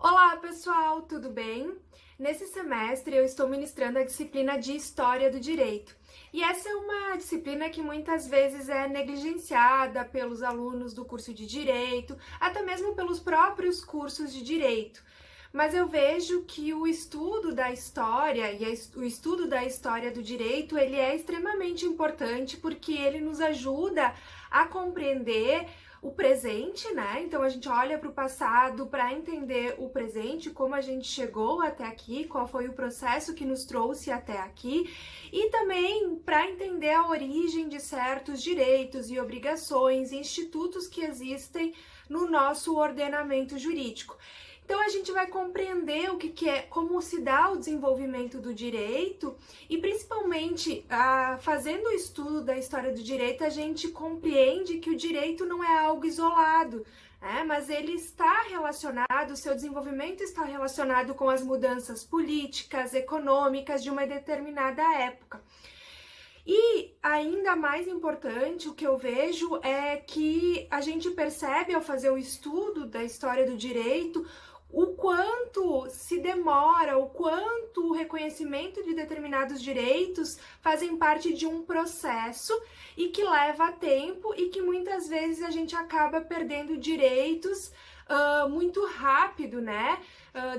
Olá, pessoal, tudo bem? Nesse semestre eu estou ministrando a disciplina de História do Direito. E essa é uma disciplina que muitas vezes é negligenciada pelos alunos do curso de Direito, até mesmo pelos próprios cursos de Direito. Mas eu vejo que o estudo da história e o estudo da história do direito, ele é extremamente importante porque ele nos ajuda a compreender o presente, né? Então a gente olha para o passado para entender o presente, como a gente chegou até aqui, qual foi o processo que nos trouxe até aqui, e também para entender a origem de certos direitos e obrigações e institutos que existem no nosso ordenamento jurídico. Então a gente vai compreender o que é, como se dá o desenvolvimento do direito e principalmente fazendo o estudo da história do direito, a gente compreende que o direito não é algo isolado, né? Mas ele está relacionado, o seu desenvolvimento está relacionado com as mudanças políticas, econômicas de uma determinada época. E ainda mais importante, o que eu vejo é que a gente percebe ao fazer o estudo da história do direito o quanto se demora, o quanto o reconhecimento de determinados direitos fazem parte de um processo e que leva tempo e que muitas vezes a gente acaba perdendo direitos muito rápido, né?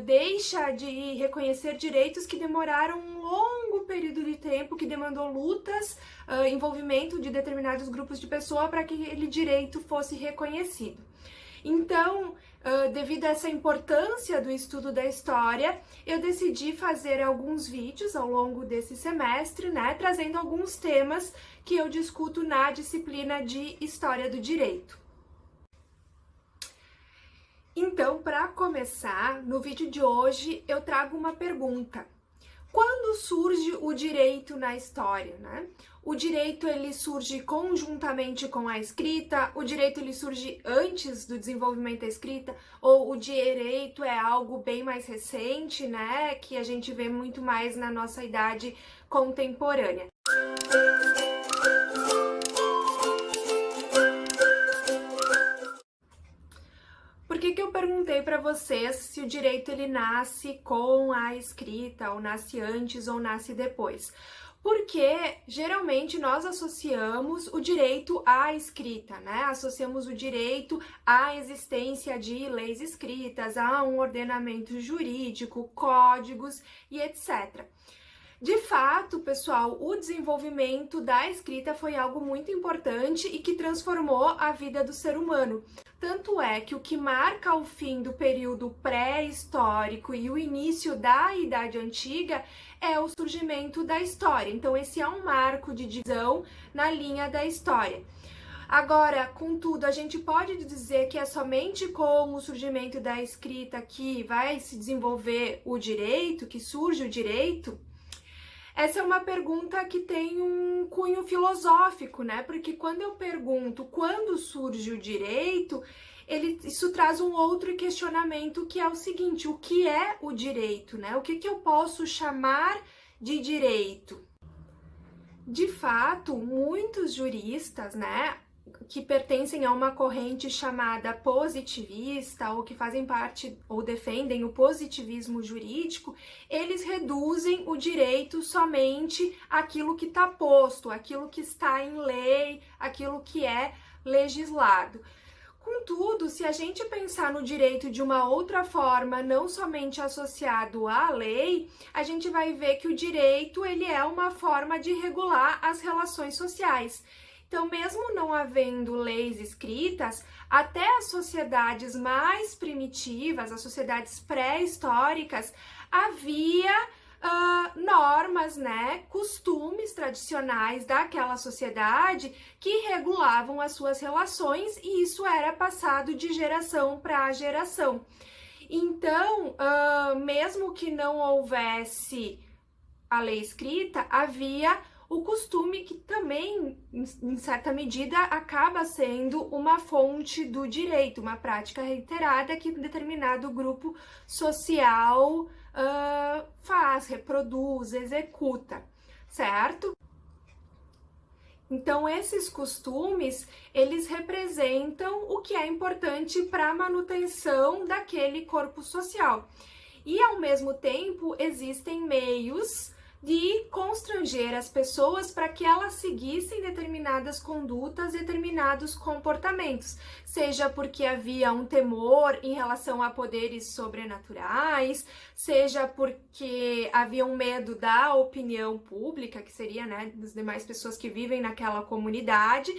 Deixa de reconhecer direitos que demoraram um longo período de tempo, que demandou lutas, envolvimento de determinados grupos de pessoas para que aquele direito fosse reconhecido. Então, devido a essa importância do estudo da história, eu decidi fazer alguns vídeos ao longo desse semestre, né, trazendo alguns temas que eu discuto na disciplina de História do Direito. Então, para começar, no vídeo de hoje eu trago uma pergunta. Quando surge o direito na história, né? O direito ele surge conjuntamente com a escrita, o direito ele surge antes do desenvolvimento da escrita, ou o direito é algo bem mais recente, né? Que a gente vê muito mais na nossa idade contemporânea. Por que eu perguntei para vocês se o direito ele nasce com a escrita, ou nasce antes ou nasce depois? Porque geralmente nós associamos o direito à escrita, né? Associamos o direito à existência de leis escritas, a um ordenamento jurídico, códigos e etc. De fato, pessoal, o desenvolvimento da escrita foi algo muito importante e que transformou a vida do ser humano. Tanto é que o que marca o fim do período pré-histórico e o início da Idade Antiga é o surgimento da história. Então, esse é um marco de divisão na linha da história. Agora, contudo, a gente pode dizer que é somente com o surgimento da escrita que vai se desenvolver o direito, que surge o direito? Essa é uma pergunta que tem um cunho filosófico, né? Porque quando eu pergunto quando surge o direito, isso traz um outro questionamento que é o seguinte: o que é o direito, né? O que eu posso chamar de direito? De fato, muitos juristas, né, que pertencem a uma corrente chamada positivista ou que fazem parte ou defendem o positivismo jurídico, eles reduzem o direito somente àquilo que está posto, aquilo que está em lei, aquilo que é legislado. Contudo, se a gente pensar no direito de uma outra forma, não somente associado à lei, a gente vai ver que o direito ele é uma forma de regular as relações sociais. Então, mesmo não havendo leis escritas, até as sociedades mais primitivas, as sociedades pré-históricas, havia normas, né, costumes tradicionais daquela sociedade que regulavam as suas relações e isso era passado de geração para geração. Então, mesmo que não houvesse a lei escrita, havia o costume que também, em certa medida, acaba sendo uma fonte do direito, uma prática reiterada que determinado grupo social faz, reproduz, executa, certo? Então, esses costumes, eles representam o que é importante para a manutenção daquele corpo social. E, ao mesmo tempo, existem meios de constranger as pessoas para que elas seguissem determinadas condutas, determinados comportamentos, seja porque havia um temor em relação a poderes sobrenaturais, seja porque havia um medo da opinião pública, que seria, né, das demais pessoas que vivem naquela comunidade,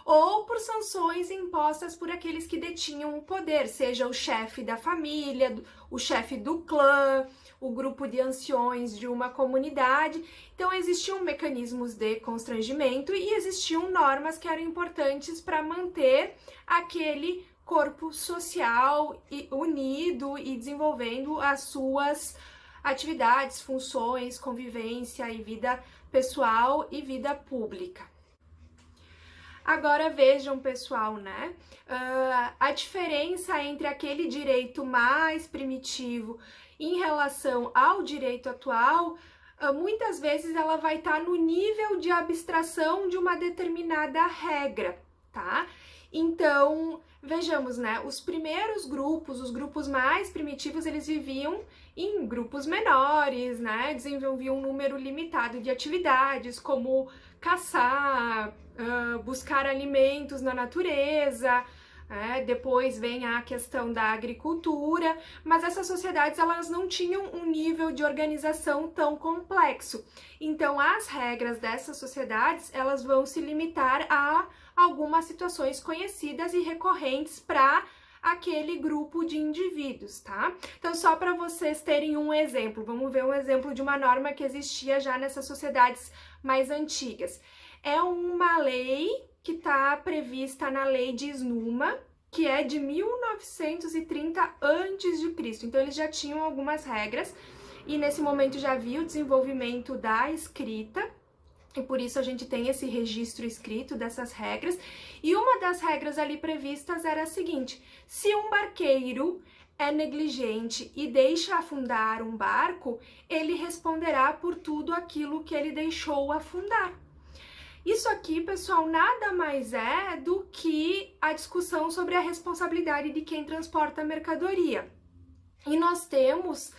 ou por sanções impostas por aqueles que detinham o poder, seja o chefe da família, o chefe do clã, o grupo de anciões de uma comunidade. Então existiam mecanismos de constrangimento e existiam normas que eram importantes para manter aquele corpo social unido e desenvolvendo as suas atividades, funções, convivência e vida pessoal e vida pública. Agora vejam, pessoal, né? A diferença entre aquele direito mais primitivo em relação ao direito atual, muitas vezes ela vai estar no nível de abstração de uma determinada regra, tá? Então, vejamos, né? Os primeiros grupos, os grupos mais primitivos, eles viviam em grupos menores, né? Desenvolviam um número limitado de atividades, como caçar, buscar alimentos na natureza. Depois vem a questão da agricultura, mas essas sociedades elas não tinham um nível de organização tão complexo. Então, as regras dessas sociedades elas vão se limitar a algumas situações conhecidas e recorrentes para aquele grupo de indivíduos, tá? Então, só para vocês terem um exemplo, vamos ver um exemplo de uma norma que existia já nessas sociedades mais antigas. É uma lei que está prevista na lei de Snuma, que é de 1930 a.C. Então, eles já tinham algumas regras e nesse momento já havia o desenvolvimento da escrita e por isso a gente tem esse registro escrito dessas regras. E uma das regras ali previstas era a seguinte: se um barqueiro é negligente e deixa afundar um barco, ele responderá por tudo aquilo que ele deixou afundar. Isso aqui, pessoal, nada mais é do que a discussão sobre a responsabilidade de quem transporta a mercadoria. E nós temos,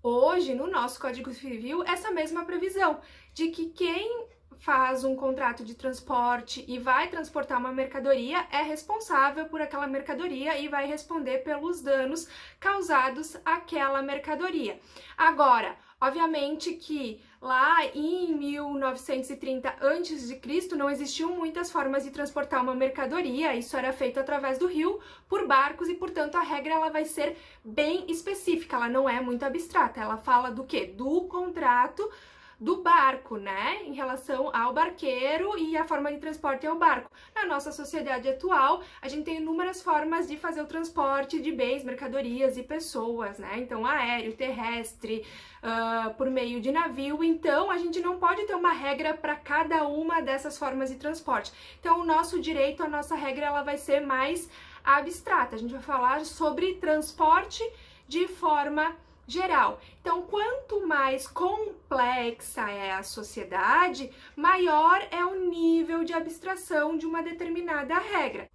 hoje, no nosso Código Civil, essa mesma previsão, de que quem faz um contrato de transporte e vai transportar uma mercadoria é responsável por aquela mercadoria e vai responder pelos danos causados àquela mercadoria. Agora, obviamente que lá em 1930 a.C. não existiam muitas formas de transportar uma mercadoria, isso era feito através do rio, por barcos, e portanto a regra ela vai ser bem específica, ela não é muito abstrata, ela fala do quê? Do contrato do barco, né, em relação ao barqueiro e a forma de transporte ao barco. Na nossa sociedade atual, a gente tem inúmeras formas de fazer o transporte de bens, mercadorias e pessoas, né, então aéreo, terrestre, por meio de navio, então a gente não pode ter uma regra para cada uma dessas formas de transporte. Então o nosso direito, a nossa regra, ela vai ser mais abstrata, a gente vai falar sobre transporte de forma geral. Então, quanto mais complexa é a sociedade, maior é o nível de abstração de uma determinada regra.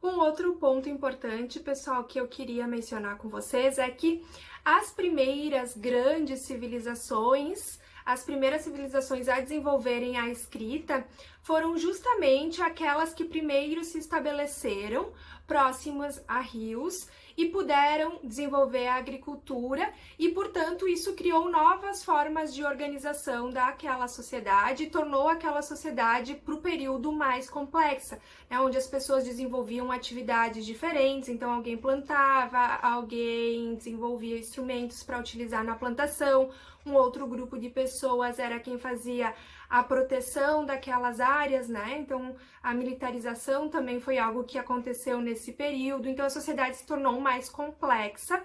Um outro ponto importante, pessoal, que eu queria mencionar com vocês é que as primeiras grandes civilizações, as primeiras civilizações a desenvolverem a escrita foram justamente aquelas que primeiro se estabeleceram próximas a rios e puderam desenvolver a agricultura e, portanto, isso criou novas formas de organização daquela sociedade e tornou aquela sociedade para o período mais complexa, né, onde as pessoas desenvolviam atividades diferentes, então alguém plantava, alguém desenvolvia instrumentos para utilizar na plantação, um outro grupo de pessoas era quem fazia a proteção daquelas áreas, né? Então, a militarização também foi algo que aconteceu nesse período. Então, a sociedade se tornou mais complexa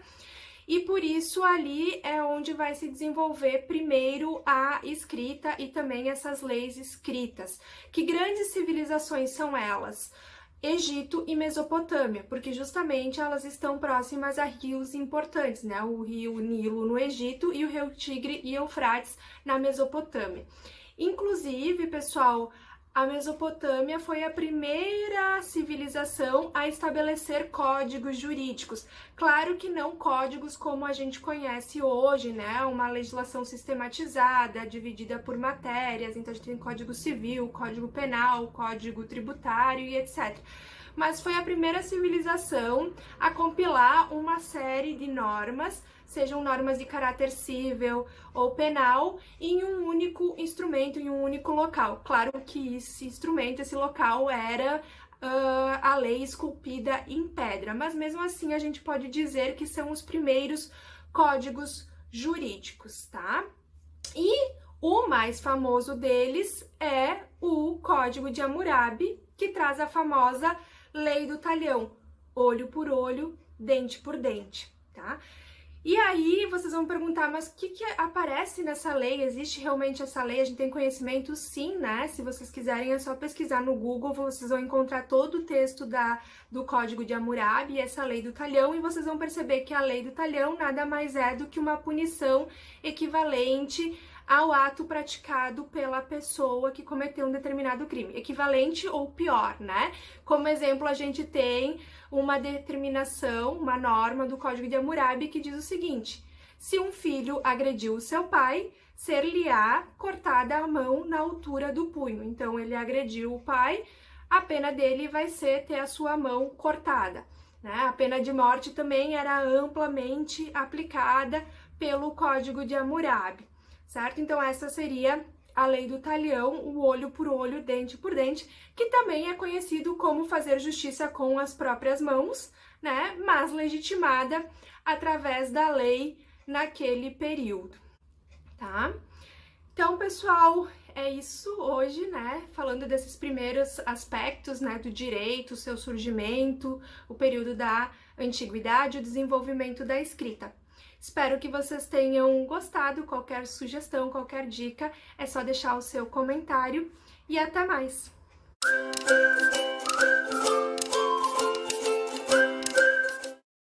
e por isso ali é onde vai se desenvolver primeiro a escrita e também essas leis escritas. Que grandes civilizações são elas? Egito e Mesopotâmia, porque justamente elas estão próximas a rios importantes, né? O rio Nilo no Egito e o rio Tigre e Eufrates na Mesopotâmia. Inclusive, pessoal, a Mesopotâmia foi a primeira civilização a estabelecer códigos jurídicos. Claro que não códigos como a gente conhece hoje, né? Uma legislação sistematizada, dividida por matérias. Então, a gente tem código civil, código penal, código tributário e etc. Mas foi a primeira civilização a compilar uma série de normas, sejam normas de caráter civil ou penal, em um único instrumento, em um único local. Claro que esse instrumento, esse local era a lei esculpida em pedra, mas mesmo assim a gente pode dizer que são os primeiros códigos jurídicos, tá? E o mais famoso deles é o Código de Hammurabi, que traz a famosa Lei do Talhão, olho por olho, dente por dente, tá? E aí vocês vão perguntar, mas o que aparece nessa lei? Existe realmente essa lei? A gente tem conhecimento? Sim, né? Se vocês quiserem é só pesquisar no Google, vocês vão encontrar todo o texto do Código de Hammurabi, essa Lei do Talhão, e vocês vão perceber que a Lei do Talhão nada mais é do que uma punição equivalente ao ato praticado pela pessoa que cometeu um determinado crime. Equivalente ou pior, né? Como exemplo, a gente tem uma determinação, uma norma do Código de Hammurabi que diz o seguinte: se um filho agrediu o seu pai, ser-lhe-á cortada a mão na altura do punho. Então, ele agrediu o pai, a pena dele vai ser ter a sua mão cortada, né? A pena de morte também era amplamente aplicada pelo Código de Hammurabi, certo? Então, essa seria a Lei do Talhão, o olho por olho, dente por dente, que também é conhecido como fazer justiça com as próprias mãos, né? Mas legitimada através da lei naquele período, tá? Então, pessoal, é isso hoje, né? Falando desses primeiros aspectos, né, do direito, seu surgimento, o período da antiguidade, o desenvolvimento da escrita. Espero que vocês tenham gostado. Qualquer sugestão, qualquer dica, é só deixar o seu comentário e até mais!